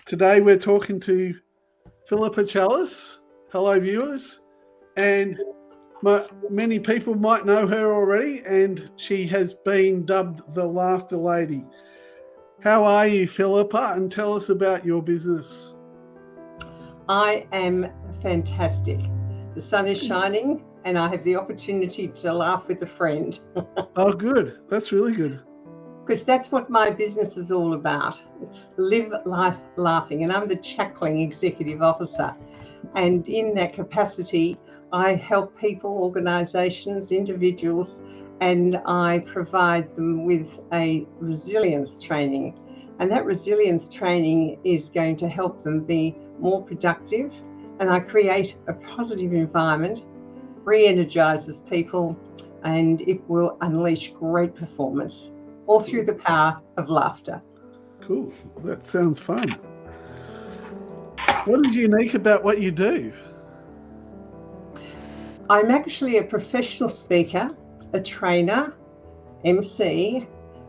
Today we're talking to Phillipa Challis. Hello, viewers. And many people might know her already, and she has been dubbed the Laughter Lady. How are you, Phillipa? And tell us about your business. I am fantastic. The sun is shining and I have the opportunity to laugh with a friend. Oh, good. That's really good. Because that's what my business is all about. It's live life laughing, and I'm the Chuckling Executive Officer. And in that capacity, I help people, organisations, individuals, and I provide them with a resilience training. And that resilience training is going to help them be more productive. And I create a positive environment, re-energises people, and it will unleash great performance, all through the power of laughter. Cool. That sounds fun. What is unique about what you do? I'm actually a professional speaker, a trainer, MC,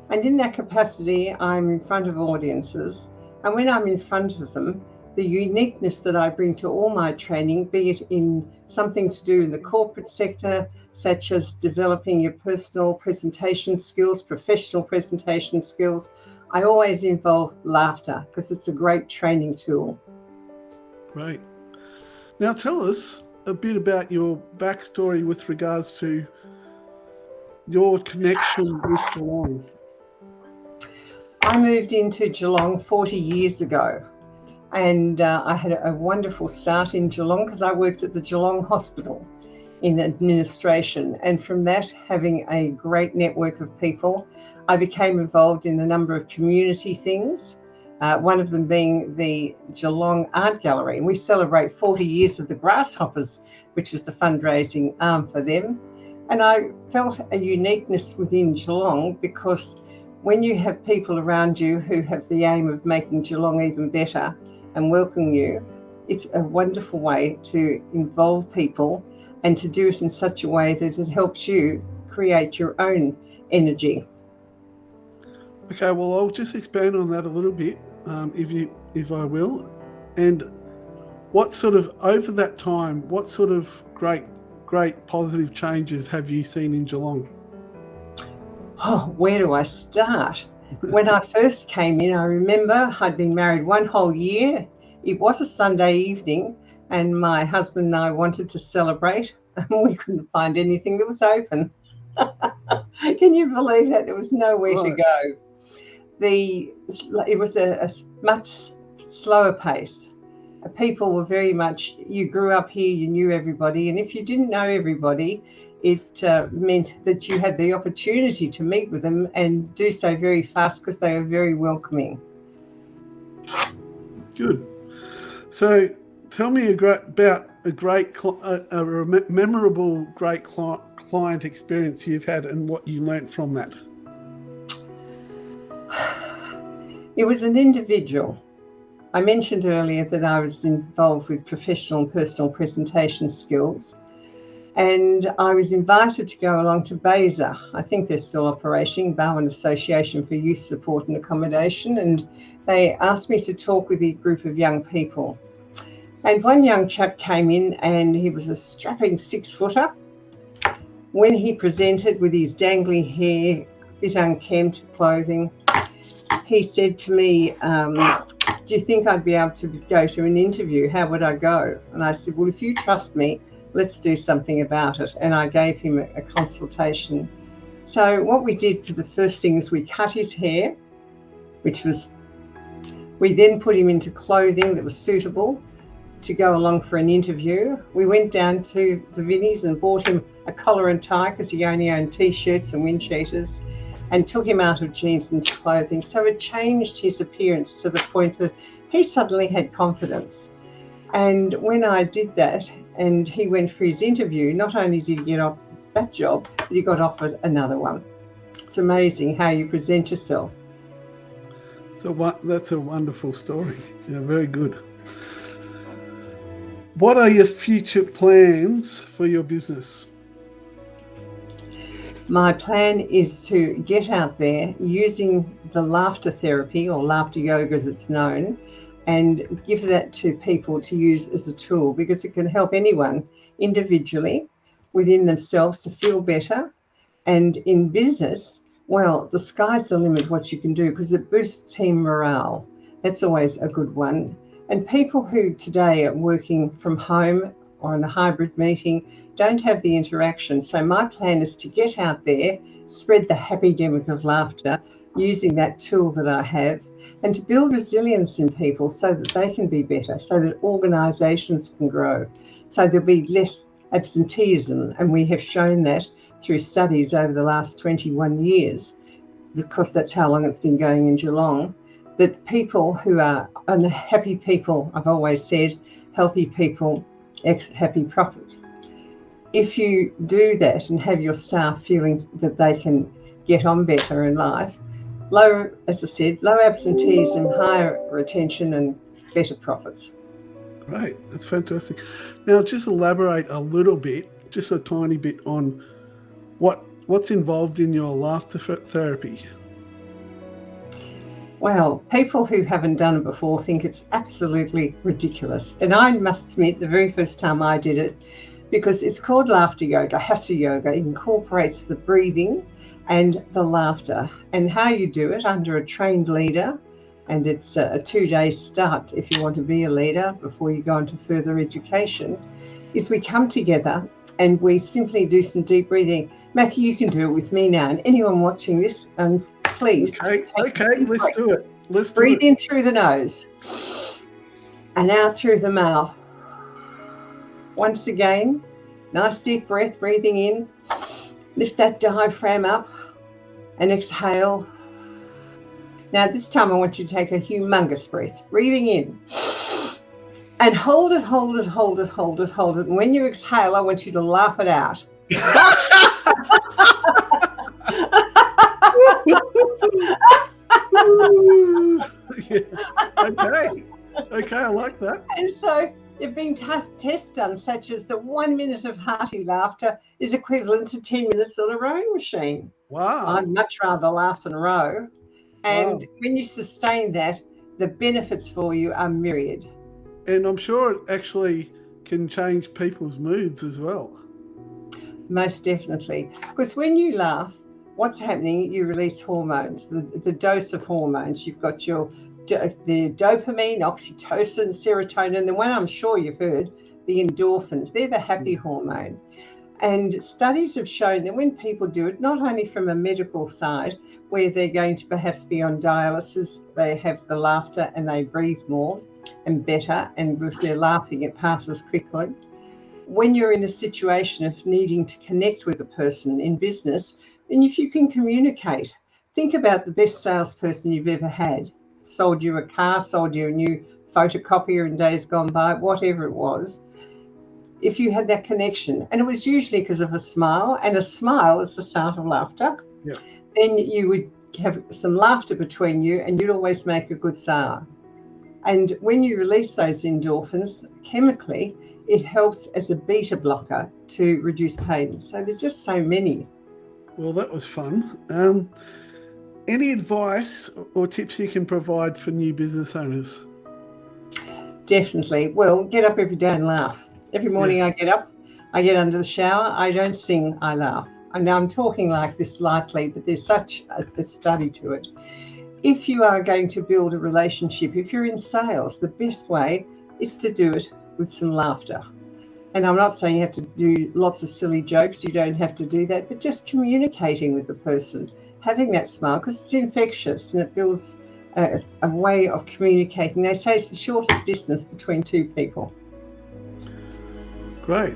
and in that capacity, I'm in front of audiences. And when I'm in front of them, the uniqueness that I bring to all my training, be it in something to do in the corporate sector, such as developing your personal presentation skills, professional presentation skills, I always involve laughter because it's a great training tool. Right. Now tell us a bit about your backstory with regards to your connection with Geelong. I moved into Geelong 40 years ago, and I had a wonderful start in Geelong because I worked at the Geelong Hospital in administration, and from that, having a great network of people, I became involved in a number of community things, one of them being the Geelong Art Gallery. And we celebrate 40 years of the Grasshoppers, which was the fundraising arm for them. And I felt a uniqueness within Geelong because when you have people around you who have the aim of making Geelong even better and welcome you, it's a wonderful way to involve people and to do it in such a way that it helps you create your own energy. Okay, well, I'll just expand on that a little bit, if I will. And what sort of, over that time, what sort of great positive changes have you seen in Geelong? Oh, where do I start? When I first came in, I remember I'd been married one whole year. It was a Sunday evening, and my husband and I wanted to celebrate, and we couldn't find anything that was open. Can you believe that? There was nowhere to go. It was a much slower pace. People were very much, you grew up here, you knew everybody, and if you didn't know everybody, it meant that you had the opportunity to meet with them and do so very fast because they were very welcoming. Good. So tell me about a memorable great client experience you've had and what you learnt from that. It was an individual. I mentioned earlier that I was involved with professional and personal presentation skills, and I was invited to go along to BASA. I think they're still operating, Barwon Association for Youth Support and Accommodation, and they asked me to talk with a group of young people. And one young chap came in, and he was a strapping 6-footer. When he presented with his dangly hair, a bit unkempt clothing, he said to me, do you think I'd be able to go to an interview? How would I go? And I said, well, if you trust me, let's do something about it. And I gave him a consultation. So what we did for the first thing is we cut his hair, we then put him into clothing that was suitable to go along for an interview. We went down to the Vinnies and bought him a collar and tie because he only owned t-shirts and wind cheaters, and took him out of jeans into clothing. So it changed his appearance to the point that he suddenly had confidence. And when I did that and he went for his interview, not only did he get off that job, but he got offered another one. It's amazing how you present yourself. So that's a wonderful story. Yeah, very good. What are your future plans for your business? My plan is to get out there using the laughter therapy, or laughter yoga as it's known, and give that to people to use as a tool, because it can help anyone individually within themselves to feel better. And in business, well, the sky's the limit what you can do, because it boosts team morale. That's always a good one. And people who today are working from home or in a hybrid meeting don't have the interaction. So my plan is to get out there, spread the happy demic of laughter using that tool that I have, and to build resilience in people so that they can be better, so that organisations can grow, so there'll be less absenteeism. And we have shown that through studies over the last 21 years, because that's how long it's been going in Geelong, that people who are unhappy people, I've always said, healthy people, happy profits. If you do that and have your staff feeling that they can get on better in life, low, as I said, low absenteeism, higher retention and better profits. Great, that's fantastic. Now, just elaborate a little bit, just a tiny bit, on what's involved in your laughter therapy. Well, people who haven't done it before think it's absolutely ridiculous. And I must admit, the very first time I did it, because it's called laughter yoga, hatha yoga, it incorporates the breathing and the laughter, and how you do it under a trained leader. And it's a 2-day start if you want to be a leader before you go into further education, is we come together and we simply do some deep breathing. Matthew, you can do it with me now, and anyone watching this, and please. Okay, let's do it. Breathe in through the nose and out through the mouth. Once again, nice deep breath, breathing in. Lift that diaphragm up and exhale. Now this time I want you to take a humongous breath, breathing in. And hold it. And when you exhale, I want you to laugh it out. Okay, I like that. And so there have been tests done, such as that 1 minute of hearty laughter is equivalent to 10 minutes on a rowing machine. Wow. I'd much rather laugh than row. And when you sustain that, the benefits for you are myriad. And I'm sure it actually can change people's moods as well. Most definitely. Because when you laugh, what's happening, you release hormones, the dose of hormones. You've got the dopamine, oxytocin, serotonin, the one I'm sure you've heard, the endorphins. They're the happy hormone. And studies have shown that when people do it, not only from a medical side, where they're going to perhaps be on dialysis, they have the laughter and they breathe more and better, and because they're laughing, it passes quickly. When you're in a situation of needing to connect with a person in business, and if you can communicate, think about the best salesperson you've ever had. Sold you a car, sold you a new photocopier in days gone by, whatever it was. If you had that connection, and it was usually because of a smile, and a smile is the start of laughter, then you would have some laughter between you and you'd always make a good sale. And when you release those endorphins, chemically, it helps as a beta blocker to reduce pain. So there's just so many. Well, that was fun. Any advice or tips you can provide for new business owners? Definitely. Well, get up every day and laugh. Every morning I get up, I get under the shower, I don't sing, I laugh. I know I'm talking like this lightly, but there's such a study to it. If you are going to build a relationship, if you're in sales, the best way is to do it with some laughter. And I'm not saying you have to do lots of silly jokes, you don't have to do that, but just communicating with the person, having that smile, because it's infectious and it builds a way of communicating. They say it's the shortest distance between two people. Great.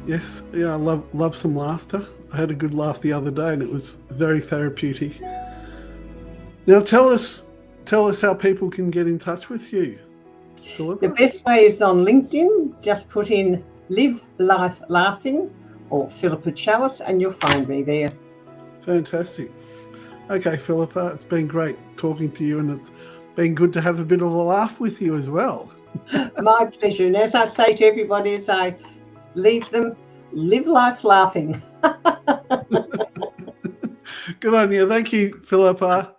Yes, I love some laughter. I had a good laugh the other day and it was very therapeutic. Now tell us how people can get in touch with you, Phillipa. The best way is on LinkedIn. Just put in Live Life Laughing or Phillipa Challis and you'll find me there. Fantastic. Okay, Phillipa, it's been great talking to you and it's been good to have a bit of a laugh with you as well. My pleasure. And as I say to everybody as I leave them, live life laughing. Good on you. Thank you, Phillipa.